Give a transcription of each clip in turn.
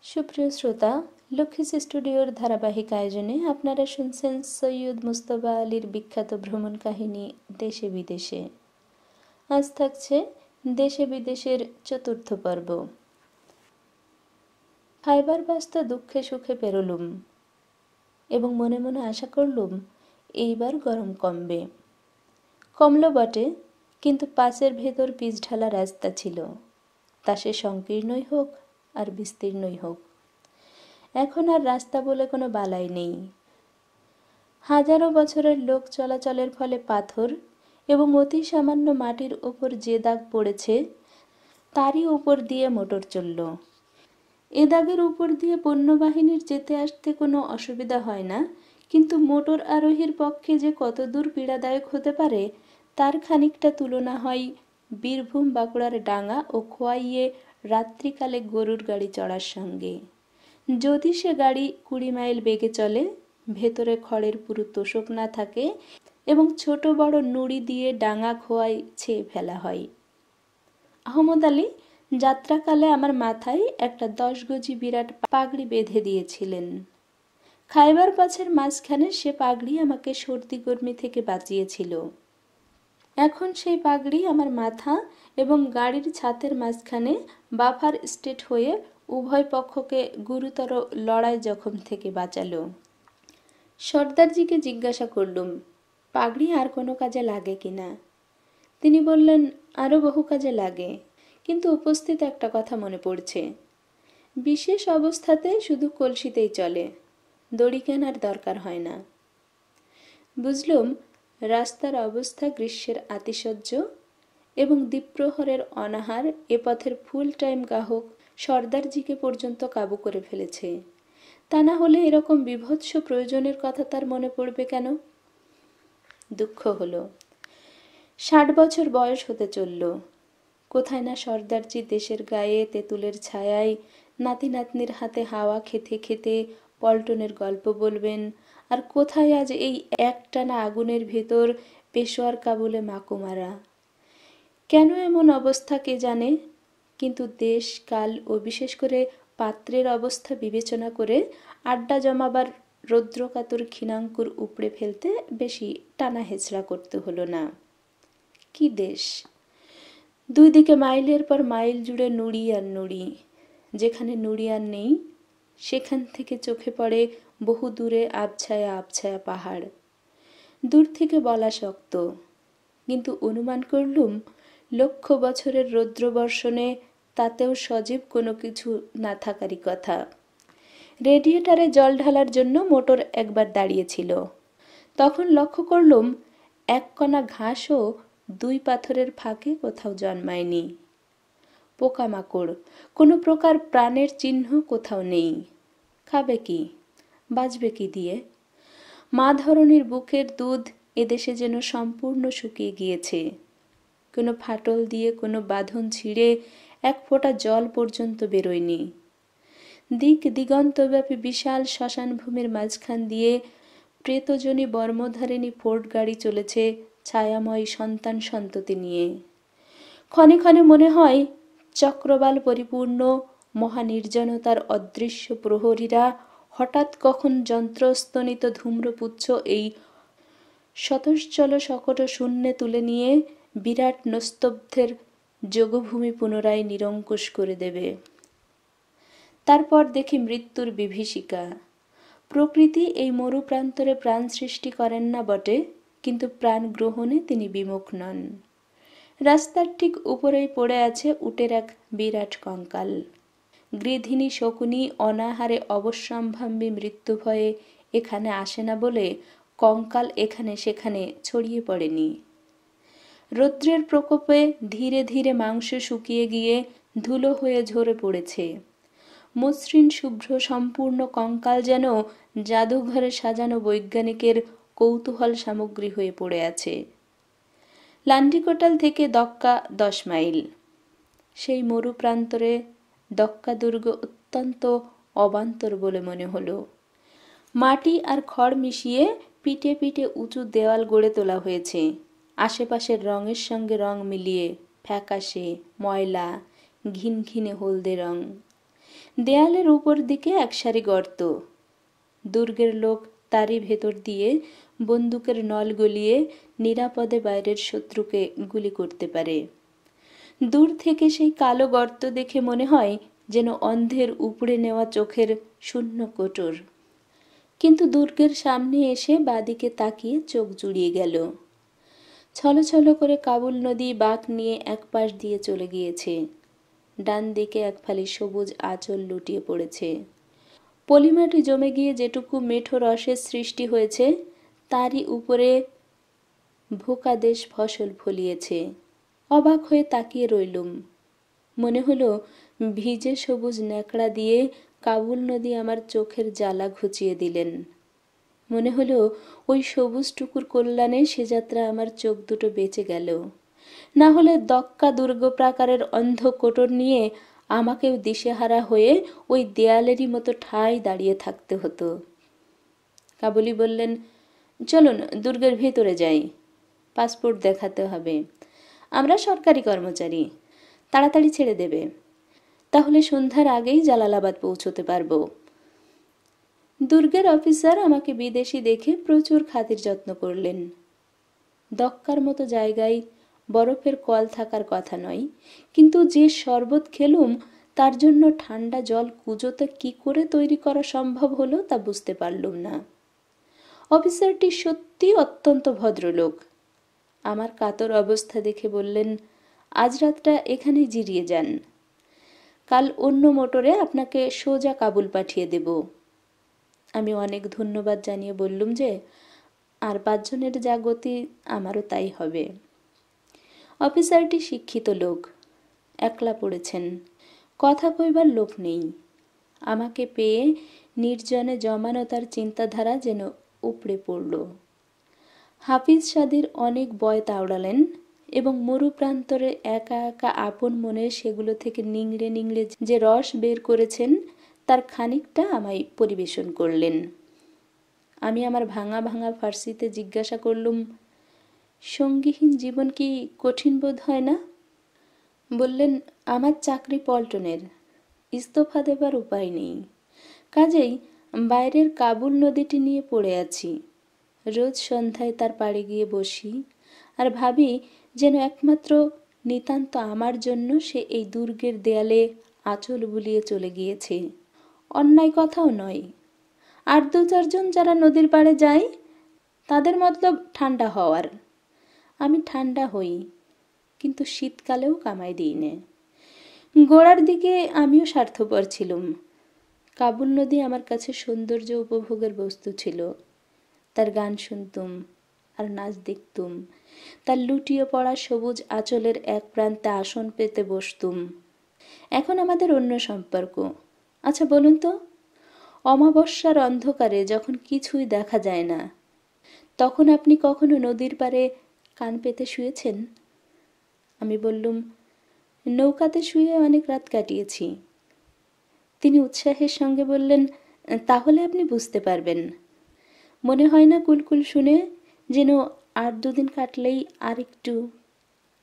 সুপ্রিয় শ্রোতা, লক্ষ্মীস স্টুডিওর ধারাবাহিক আয়োজনে আপনারা শুনছেন সৈয়দ মুস্তফা আলীর বিখ্যাত ভ্রমণ কাহিনী দেশে বিদেশে। আজ থাকছে দেশে বিদেশের চতুর্থ পর্ব। খাইবার বাস্তা দুঃখে সুখে পেরোলুম এবং মনে মনে আশা করলুম এইবার গরম কমবে। কমল বটে, কিন্তু পাঁচের ভেতর পিচ ঢালা রাস্তা ছিল, তা সে সংকীর্ণই হোক আর বিস্তীর্ণই হোক। এখন আর রাস্তা বলে কোনো বালাই নেই। হাজারো বছরের লোক চলাচলের ফলে পাথর এবং অতি সামান্য মাটির ওপর যে দাগ পড়েছে তারই উপর দিয়ে মোটর চলল। এ দাগের উপর দিয়ে পণ্যবাহিনীর যেতে আসতে কোনো অসুবিধা হয় না, কিন্তু মোটর আরোহীর পক্ষে যে কত দূর পীড়াদায়ক হতে পারে তার খানিকটা তুলনা হয় বীরভূম বাঁকুড়ার ডাঙা ও খোয়াইয়ে রাত্রিকালে গরুর গাড়ি চড়ার সঙ্গে। যদি সে গাড়ি 20 মাইল বেগে চলে, ভেতরে খড়ের পুরো তোষক না থাকে এবং ছোট বড় নুড়ি দিয়ে ডাঙা খোয়াই ছেয়ে ফেলা হয়। আহমদ আলী যাত্রাকালে আমার মাথায় একটা 10 গজি বিরাট পাগড়ি বেঁধে দিয়েছিলেন। খাইবার পাছের মাঝখানে সে পাগড়ি আমাকে সর্দি গরমি থেকে বাঁচিয়েছিল। এখন সেই পাগড়ি আমার মাথা এবং গাড়ির ছাতের মাঝখানে বাফার স্টেট হয়ে উভয় পক্ষকে গুরুতর লড়াই জখম থেকে বাঁচালো। সর্দারজিকে জিজ্ঞাসা করলুম, পাগড়ি আর কোনো কাজে লাগে কিনা? তিনি বললেন, আরও বহু কাজে লাগে, কিন্তু উপস্থিত একটা কথা মনে পড়ছে। বিশেষ অবস্থাতে শুধু কলসিতেই চলে, দড়ি কেনার দরকার হয় না। বুঝলুম রাস্তার অবস্থা গ্রীষ্মের আতিশয্য এবং দ্বীপ্রহরের অনাহার এ পথের ফুল টাইম গ্রাহক সর্দারজিকে পর্যন্ত কাবু করে ফেলেছে। তা না হলে এরকম বিভৎস প্রয়োজনের কথা তার মনে পড়বে কেন? দুঃখ হলো। 60 বছর বয়স হতে চলল। কোথায় না সর্দারজি দেশের গায়ে তেঁতুলের ছায়ায় নাতি নাতনির হাতে হাওয়া খেতে খেতে পল্টনের গল্প বলবেন, আর কোথায় আজ এই একটানা আগুনের ভেতর পেশোয়ার কাবুলে মাকুমারা। কেন এমন অবস্থা কে জানে, কিন্তু দেশ কাল ও বিশেষ করে পাত্রের অবস্থা বিবেচনা করে আড্ডা জমাবার রৌদ্রকাতর ক্ষীণাঙ্কুর উপড়ে ফেলতে বেশি টানা হেঁচড়া করতে হলো না। কি দেশ! দুই দিকে মাইলের পর মাইল জুড়ে নুড়ি আর নুড়ি। যেখানে নুড়ি আর নেই সেখান থেকে চোখে পড়ে বহু দূরে আবছায়া আবছায়া পাহাড়। দূর থেকে বলা শক্ত, কিন্তু অনুমান করলুম লক্ষ বছরের রৌদ্রবর্ষণে তাতেও সজীব কোনো কিছু না থাকারই কথা। রেডিয়েটারে জল ঢালার জন্য মোটর একবার দাঁড়িয়েছিল। তখন লক্ষ্য করলুম এক কণা ঘাসও 2 পাথরের ফাঁকে কোথাও জন্মায়নি। পোকামাকড়, কোনো প্রকার প্রাণের চিহ্ন কোথাও নেই। খাবে কি, বাঁচবে কি দিয়ে? মা ধরনীর বুকের দুধ এদেশে যেন সম্পূর্ণ শুকিয়ে গিয়েছে। কোনো ফাটল দিয়ে কোনো বাঁধন ছিঁড়ে এক ফোঁটা জল পর্যন্ত বেরোয়নি। দিক দিগন্তব্যাপী বিশাল শ্মশানভূমির মাঝখান দিয়ে প্রেতজনী বর্মধারিণী ফোর্ড গাড়ি চলেছে ছায়াময় সন্তান সন্ততি নিয়ে। ক্ষণে ক্ষণে মনে হয় চক্রবাল পরিপূর্ণ মহানির্জনতার অদৃশ্য প্রহরীরা হঠাৎ কখন যন্ত্রস্তনিত ধূম্রপুচ্ছ এই শতশ্চল শকট শূন্যে তুলে নিয়ে বিরাট নস্তব্ধের যোগভূমি পুনরায় নিরঙ্কুশ করে দেবে। তারপর দেখি মৃত্যুর বিভীষিকা। প্রকৃতি এই মরুপ্রান্তরে প্রাণ সৃষ্টি করেন না বটে, কিন্তু প্রাণ গ্রহণে তিনি বিমুখ নন। রাস্তার ঠিক উপরেই পড়ে আছে উটের এক বিরাট কঙ্কাল। গৃধিনী শকুনি অনাহারে অবশ্যম্ভাবী মৃত্যু ভয়ে এখানে আসে না বলে কঙ্কাল এখানে সেখানে ছড়িয়ে পড়েনি। রৌদ্রের প্রকোপে ধীরে ধীরে মাংস শুকিয়ে গিয়ে ধুলো হয়ে ঝরে পড়েছে। মসৃণ শুভ্র সম্পূর্ণ কঙ্কাল যেন জাদুঘরে সাজানো বৈজ্ঞানিকের কৌতূহল সামগ্রী হয়ে পড়ে আছে। লান্ডিকোটাল থেকে দক্কা 10 মাইল। সেই মরুপ্রান্তরে দক্কা দুর্গ অত্যন্ত অবান্তর বলে মনে হলো। মাটি আর খড় মিশিয়ে পিটে পিটে উঁচু দেওয়াল গড়ে তোলা হয়েছে। আশেপাশের রঙের সঙ্গে রং মিলিয়ে ফ্যাকাশে, ময়লা, ঘিনঘিনে হলদে রং। দেয়ালের উপর দিকে এক সারি গর্ত। দুর্গের লোক তারই ভেতর দিয়ে বন্দুকের নল গলিয়ে নিরাপদে বাইরের শত্রুকে গুলি করতে পারে। দূর থেকে সেই কালো গর্ত দেখে মনে হয় যেন অন্ধের উপড়ে নেওয়া চোখের শূন্য কোটর। কিন্তু দুর্গের সামনে এসে বাদিকে তাকিয়ে চোখ জুড়িয়ে গেল। ছলছল করে কাবুল নদী বাঁক নিয়ে এক পাশ দিয়ে চলে গিয়েছে। ডান দিকে এক ফালি সবুজ আঁচল লুটিয়ে পড়েছে। পলিমাটি জমে গিয়ে যেটুকু মেঠো রসের সৃষ্টি হয়েছে তারই উপরে ভোকাদেশ ফসল ফলিয়েছে। অবাক হয়ে তাকিয়ে রইলুম। মনে হলো ভিজে সবুজ ন্যাকড়া দিয়ে কাবুল নদী আমার চোখের জ্বালা ঘুচিয়ে দিলেন। মনে হলো ওই সবুজ টুকুর কল্যাণে সে যাত্রা আমার চোখ দুটো বেঁচে গেল। না হলে দক্কা দুর্গ প্রাকারের অন্ধ কোটর নিয়ে আমাকেও দিশেহারা হয়ে ওই দেয়ালেরই মতো ঠাই দাঁড়িয়ে থাকতে হতো। কাবুলি বললেন, চলুন দুর্গের ভেতরে যাই, পাসপোর্ট দেখাতে হবে। আমরা সরকারি কর্মচারী, তাড়াতাড়ি ছেড়ে দেবে, তাহলে সন্ধ্যার আগেই জালালাবাদ পৌঁছতে পারবো। দুর্গের অফিসার আমাকে বিদেশি দেখে প্রচুর খাতির যত্ন করলেন। দক্কার মতো জায়গায় বরফের কল থাকার কথা নয়, কিন্তু যে শরবত খেলুম তার জন্য ঠান্ডা জল কুজোতে কি করে তৈরি করা সম্ভব হলো তা বুঝতে পারলুম না। অফিসারটি সত্যি অত্যন্ত ভদ্রলোক। আমার কাতর অবস্থা দেখে বললেন, আজ রাতটা এখানেই জিরিয়ে যান, কাল অন্য মোটরে আপনাকে সোজা কাবুল পাঠিয়ে দেব। আমি অনেক ধন্যবাদ জানিয়ে বললুম যে আর 5 জনের যা গতি আমারও তাই হবে। অফিসারটি শিক্ষিত লোক, একলা পড়েছেন, কথা কইবার লোক নেই। আমাকে পেয়ে নির্জনে জমানো তার চিন্তাধারা যেন উপড়ে পড়ল। হাফিজ সাদির অনেক বয় তাওড়ালেন এবং মরু প্রান্তরে একা একা আপন মনে সেগুলো থেকে নিংড়ে নিংড়ে যে রস বের করেছেন তার খানিকটা আমায় পরিবেশন করলেন। আমি আমার ভাঙা ভাঙা ফার্সিতে জিজ্ঞাসা করলুম, সঙ্গীহীন জীবন কি কঠিন বোধ হয় না? বললেন, আমার চাকরি পল্টনের, ইস্তফা দেবার উপায় নেই, কাজেই বাইরের কাবুল নদীটি নিয়ে পড়ে আছি। রোজ সন্ধ্যায় তার পাড়ে গিয়ে বসি আর ভাবি যেন একমাত্র নিতান্ত আমার জন্য সে এই দুর্গের দেয়ালে আঁচল বুলিয়ে চলে গিয়েছে। অন্যায় কথাও নয়। আর 2-4 জন যারা নদীর পাড়ে যায় তাদের মতলব ঠান্ডা হওয়ার। আমি ঠান্ডা হই, কিন্তু শীতকালেও কামাই দিই নে। গোড়ার দিকে আমিও স্বার্থপর ছিলুম। কাবুল নদী আমার কাছে সৌন্দর্য উপভোগের বস্তু ছিল। তার গান শুনতুম আর নাচ দেখতুম। তার লুটিয়ে পড়া সবুজ আঁচলের এক প্রান্তে আসন পেতে বসতুম। এখন আমাদের অন্য সম্পর্ক। আচ্ছা বলুন তো, অমাবস্যার অন্ধকারে যখন কিছুই দেখা যায় না, তখন আপনি কখনো নদীর পাড়ে কান পেতে শুয়েছেন? আমি বললুম, নৌকাতে শুয়ে অনেক রাত কাটিয়েছি। তিনি উৎসাহের সঙ্গে বললেন, তাহলে আপনি বুঝতে পারবেন। মনে হয় না কুলকুল শুনে যেন আর 2 দিন কাটলেই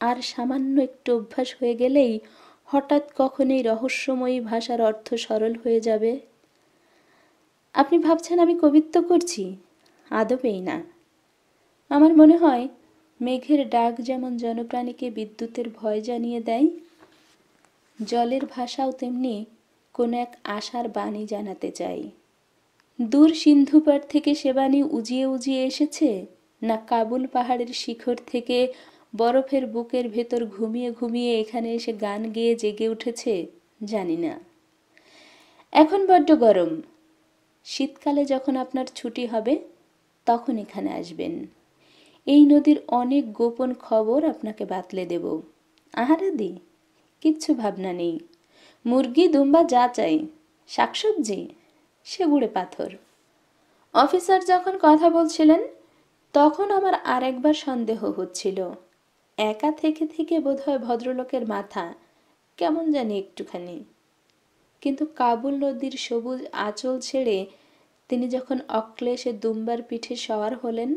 আর সামান্য একটু অভ্যাস হয়ে গেলেই হঠাৎ কখন এই রহস্যময়ী ভাষার অর্থ সরল হয়ে যাবে? আপনি ভাবছেন আমি কবিত্ব করছি? আদবেই না। আমার মনে হয় মেঘের ডাক যেমন জনপ্রাণীকে বিদ্যুতের ভয় জানিয়ে দেয়, জলের ভাষাও তেমনি কোনো এক আশার বাণী জানাতে চাই। দূর সিন্ধুপাড় থেকে সে বাণী উজিয়ে উজিয়ে এসেছে, না কাবুল পাহাড়ের শিখর থেকে বরফের বুকের ভেতর ঘুমিয়ে ঘুমিয়ে এখানে এসে গান গেয়ে জেগে উঠেছে, জানি না। এখন বড্ড গরম। শীতকালে যখন আপনার ছুটি হবে তখন এখানে আসবেন। এই নদীর অনেক গোপন খবর আপনাকে বাতলে দেব। আহারাদি কিচ্ছু ভাবনা নেই। মুরগি দুম্বা যা চাই, শাকসবজি সেগুড়ে পাথর। অফিসার যখন কথা বলছিলেন তখন আমার আরেকবার সন্দেহ হচ্ছিল। একা থেকে থেকে বোধহয় ভদ্রলোকের মাথা কেমন জানি একটুখানি। কিন্তু কাবুল নদীর সবুজ আঁচল ছেড়ে তিনি যখন অক্লেশে দুম্বার পিঠে সওয়ার হলেন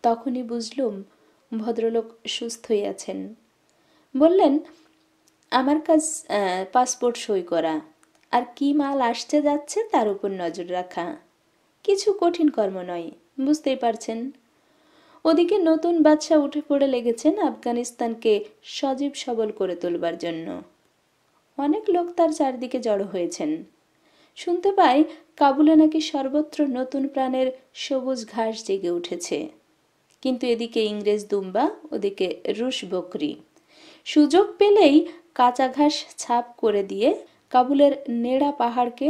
তখনই বুঝলুম ভদ্রলোক সুস্থই আছেন। বললেন, আমার কাজ পাসপোর্ট সই করা, আর কি মাল আসছে যাচ্ছে তার উপর নজর রাখা। কিছু কঠিন কর্ম নয়, বুঝতেই পারছেন। ওদিকে নতুন বাদশা উঠে পড়ে লেগেছেন আফগানিস্তানকে সজীব সবল করে তুলবার জন্য। অনেক লোক তার চারদিকে জড়ো হয়েছেন। শুনতে পাই কাবুলে নাকি সর্বত্র নতুন প্রাণের সবুজ ঘাস জেগে উঠেছে। কিন্তু এদিকে ইংরেজ দুম্বা, ওদিকে রুশ বকরি সুযোগ পেলেই কাঁচা ঘাস ছাপ করে দিয়ে কাবুলের নেড়া পাহাড়কে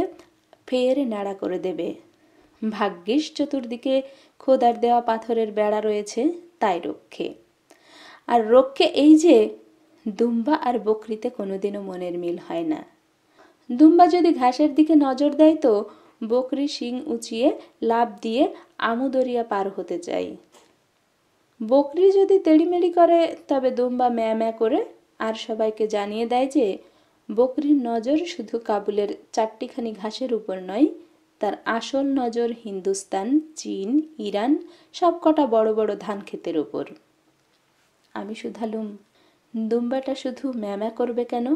ফের নাড়া করে দেবে। ভাগ্যিস চতুর্দিকে খোদার দেওয়া পাথরের বেড়া রয়েছে, তাই রক্ষে। আর রক্ষে এই যে দুম্বা আর বকরিতে কোনোদিনও মনের মিল হয় না। দুম্বা যদি ঘাসের দিকে নজর দেয় তো বকরি শিং উঁচিয়ে লাফ দিয়ে আমুদরিয়া পার হতে চাই। বকরি যদি তেড়িমেড়ি করে তবে দুম্বা ম্যা ম্যা করে আর সবাইকে জানিয়ে দেয় যে বকরির নজর শুধু কাবুলের চারটিখানি ঘাসের উপর নয়, তার আসল নজর হিন্দুস্তান, চীন, ইরান সবকটা বড় বড় ধান ক্ষেতের ওপর। আমি শুধালুম, দুম্বাটা শুধু ম্যামা করবে কেন?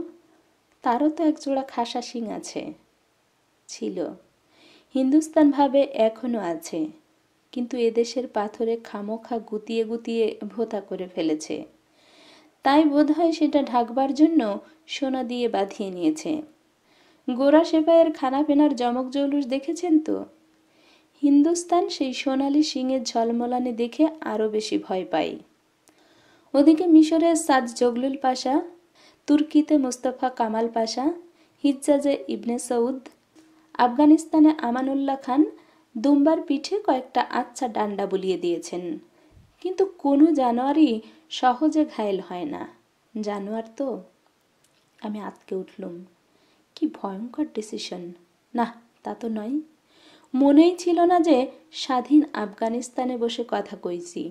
তারও তো একজোড়া খাসা শিং আছে। ছিল, হিন্দুস্তান ভাবে এখনো আছে, কিন্তু এদেশের পাথরে খামোখা গুতিয়ে গুতিয়ে ভোঁতা করে ফেলেছে। তাই বোধহয় সেটা ঢাকবার জন্য সোনা দিয়ে বাঁধিয়ে নিয়েছে। গোরা সেপাইয়ের খানা পেনার জমক জৌলুস দেখেছেন তো? হিন্দুস্তান সেই সোনালি শিংয়ের ঝলমলানি দেখে আরও বেশি ভয় পাই। ওদিকে মিশরের সাদ জগলুল পাশা, তুর্কিতে মুস্তফা কামাল পাশা, হিজ্জাজে ইবনে সৌদ, আফগানিস্তানে আমানুল্লাহ খান দুম্বার পিঠে কয়েকটা আচ্ছা ডান্ডা বুলিয়ে দিয়েছেন। কিন্তু কোনো জানোয়ারই সহজে ঘায়েল হয় না। জানোয়ার তো। আমি আঁতকে উঠলুম। কি ভয়ঙ্কর ডিসিশন! না, তা তো নয়। মনেই ছিল না যে স্বাধীন আফগানিস্তানে বসে কথা কইছি।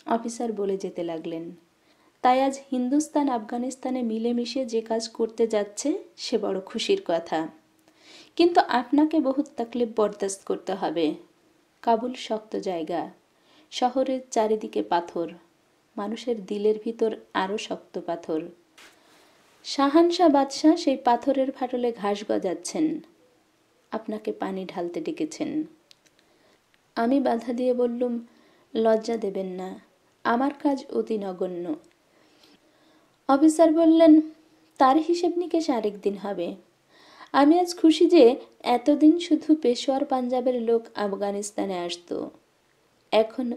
অফিসার বলে যেতে লাগলেন, তাই আজ হিন্দুস্তান আফগানিস্তানে মিলেমিশে যে কাজ করতে যাচ্ছে সে বড় খুশির কথা। কিন্তু আপনাকে বহুত তাকলিফ বরদাস্ত করতে হবে। কাবুল শক্ত জায়গা, শহরের চারিদিকে পাথর, মানুষের দিলের ভিতর আরও শক্ত পাথর। শাহানশাহ বাদশাহ সেই পাথরের ফাটলে ঘাস গজাচ্ছেন, আপনাকে পানি ঢালতে ডেকেছেন। আমি বাধা দিয়ে বললুম, লজ্জা দেবেন না, আমার কাজ অতি নগণ্য। অফিসার বললেন, তার হিসেব নিকেশ আরেকদিন হবে। আমি আজ খুশি যে এতদিন শুধু পেশোয়ার পাঞ্জাবের লোক আফগানিস্তানে আসতো, এখন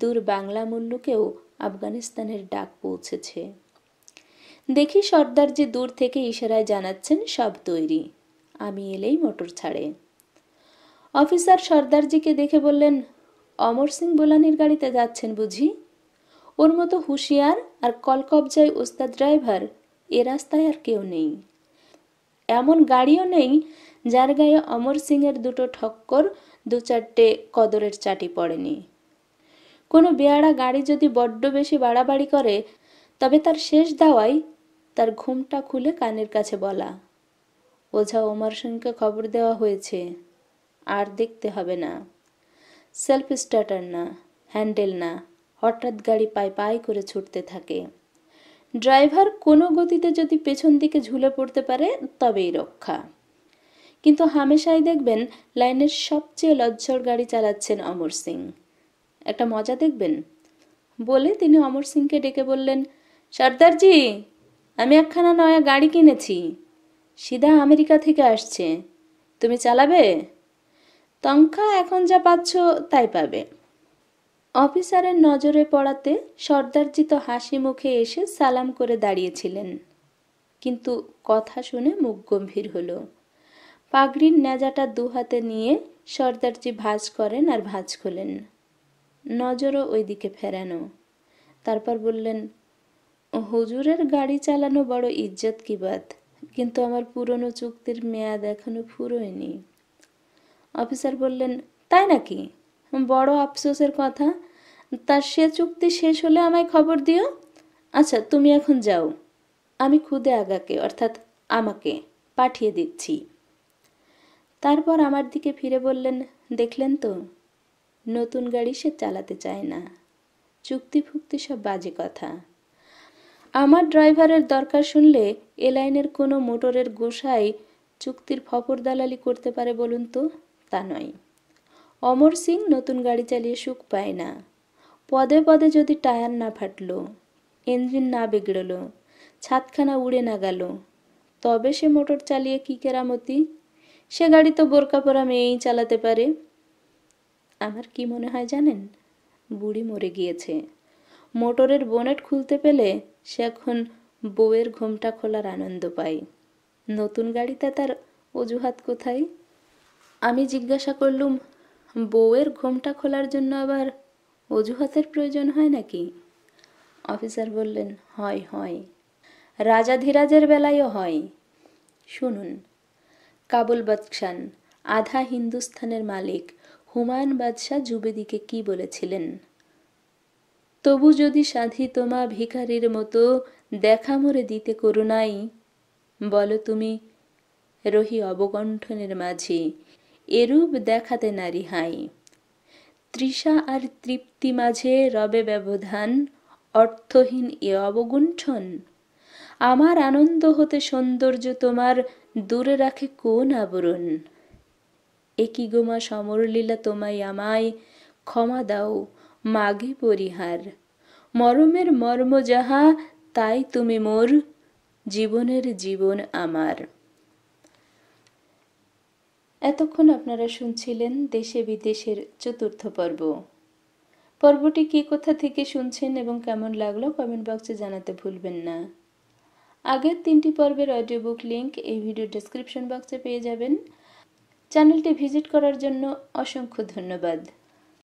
দূর বাংলা মুল্লুকেও আফগানিস্তানের ডাক পৌঁছেছে। দেখি সর্দার যে দূর থেকে ইশারায় জানাচ্ছেন সব তৈরি, আমি এলেই মোটর ছাড়ে। অফিসার সর্দারজিকে দেখে বললেন, অমর সিং বোলানির গাড়িতে যাচ্ছেন বুঝি? ওর মতো হুঁশিয়ার আর কলকবজায় ওস্তাদ ড্রাইভার এ রাস্তায় আর কেউ নেই। এমন গাড়িও নেই যার গায়ে অমর সিংয়ের দুটো ঠক্কর, দু চারটে কদরের চাটি পড়েনি। কোনো বেয়াড়া গাড়ি যদি বড্ড বেশি বাড়াবাড়ি করে তবে তার শেষ দাওয়াই তার ঘুমটা খুলে কানের কাছে বলা, ওঝা ওমর সিংকে খবর দেওয়া হয়েছে, আর দেখতে হবে না। সেলফ স্টার্টার না, হ্যান্ডেল না, হঠাৎ গাড়ি পাই পাই করে ছুটতে থাকে। ড্রাইভার কোনো গতিতে যদি পেছন দিকে ঝুলে পড়তে পারে তবেই রক্ষা। কিন্তু হামেশাই দেখবেন লাইনের সবচেয়ে লজ্জর গাড়ি চালাচ্ছেন অমর সিং। একটা মজা দেখবেন। বলে তিনি অমর সিংকে ডেকে বললেন, সর্দারজি, আমি একখানা নয়া গাড়ি কিনেছি, সিধা আমেরিকা থেকে আসছে, তুমি চালাবে? তনখা এখন যা পাচ্ছ তাই পাবে। অফিসারের নজরে পড়াতে সর্দারজি তো হাসি মুখে এসে সালাম করে দাঁড়িয়েছিলেন, কিন্তু কথা শুনে মুখ গম্ভীর হলো। পাগড়ির নেজাটা দু হাতে নিয়ে সর্দারজি ভাঁজ করেন আর ভাঁজ খোলেন, নজরও ওইদিকে ফেরানো। তারপর বললেন, হুজুরের গাড়ি চালানো বড় ইজ্জত কি বাত, কিন্তু আমার পুরনো চুক্তির মেয়াদ এখনো ফুরোয়নি। অফিসার বললেন, তাই নাকি? বড় আফসোসের কথা। তার সে চুক্তি শেষ হলে আমায় খবর দিও। আচ্ছা, তুমি এখন যাও, আমি খুদে আগাকে অর্থাৎ আমাকে পাঠিয়ে দিচ্ছি। তারপর আমার দিকে ফিরে বললেন, দেখলেন তো, নতুন গাড়ি সে চালাতে চায় না, চুক্তি ফুক্তি সব বাজে কথা। আমার ড্রাইভারের দরকার শুনলে এ লাইনের কোনো মোটরের গোসাই চুক্তির ফপর দালালি করতে পারে বলুন তো? তা নয়। অমর সিং নতুন গাড়ি চালিয়ে সুখ পায় না। পদে পদে যদি টায়ার না ফাটলো, ইঞ্জিন না বিগড়লো, ছাদখানা উড়ে না গেল, তবে সে মোটর চালিয়ে কি কেরামতি? সে গাড়ি তো বোরকা পরা মেয়েই চালাতে পারে। আমার কি মনে হয় জানেন? বুড়ি মরে গিয়েছে। মোটরের বোনেট খুলতে পেলে সে এখন বউয়ের ঘোমটা খোলার আনন্দ পায়। নতুন গাড়িতে তার অজুহাত কোথায়? আমি জিজ্ঞাসা করলুম, বউয়ের ঘোমটা খোলার জন্য আবার অজুহাতের প্রয়োজন হয় নাকি? অফিসার বললেন, হয় হয়, রাজাধিরাজের বেলায়ও হয়। শুনুন, কাবুল বাদশাহ, আধা হিন্দুস্থানের মালিক হুমায়ুন বাদশাহ যুবেদিকে কি বলেছিলেন? তবু যদি সাধি তোমা ভিখারির মতো দেখা মোরে দিতে করুণাই, বলো তুমি রহি অবগণ্ঠনের মাঝে, এরূপ দেখাতে নারী হাই। তৃষা আর তৃপ্তি মাঝে রবে ব্যবধান, অর্থহীন এ অবগুণ্ঠন। আমার আনন্দ হতে সৌন্দর্য তোমার দূরে রাখে কোন আবরণ? একই গোমা সমরলীলা তোমায় আমায়, ক্ষমা দাও মাগে পরিহার। মরমের মর্ম যাহা, তাই তুমি মোর, জীবনের জীবন আমার। এতক্ষণ আপনারা শুনছিলেন দেশে বিদেশের চতুর্থ পর্ব। পর্বটি কি কোথা থেকে শুনছেন এবং কেমন লাগলো কমেন্ট বক্সে জানাতে ভুলবেন না। আগের 3টি পর্বের অডিও বুক লিংক এই ভিডিও ডেসক্রিপশন বক্সে পেয়ে যাবেন। চ্যানেলটি ভিজিট করার জন্য অসংখ্য ধন্যবাদ।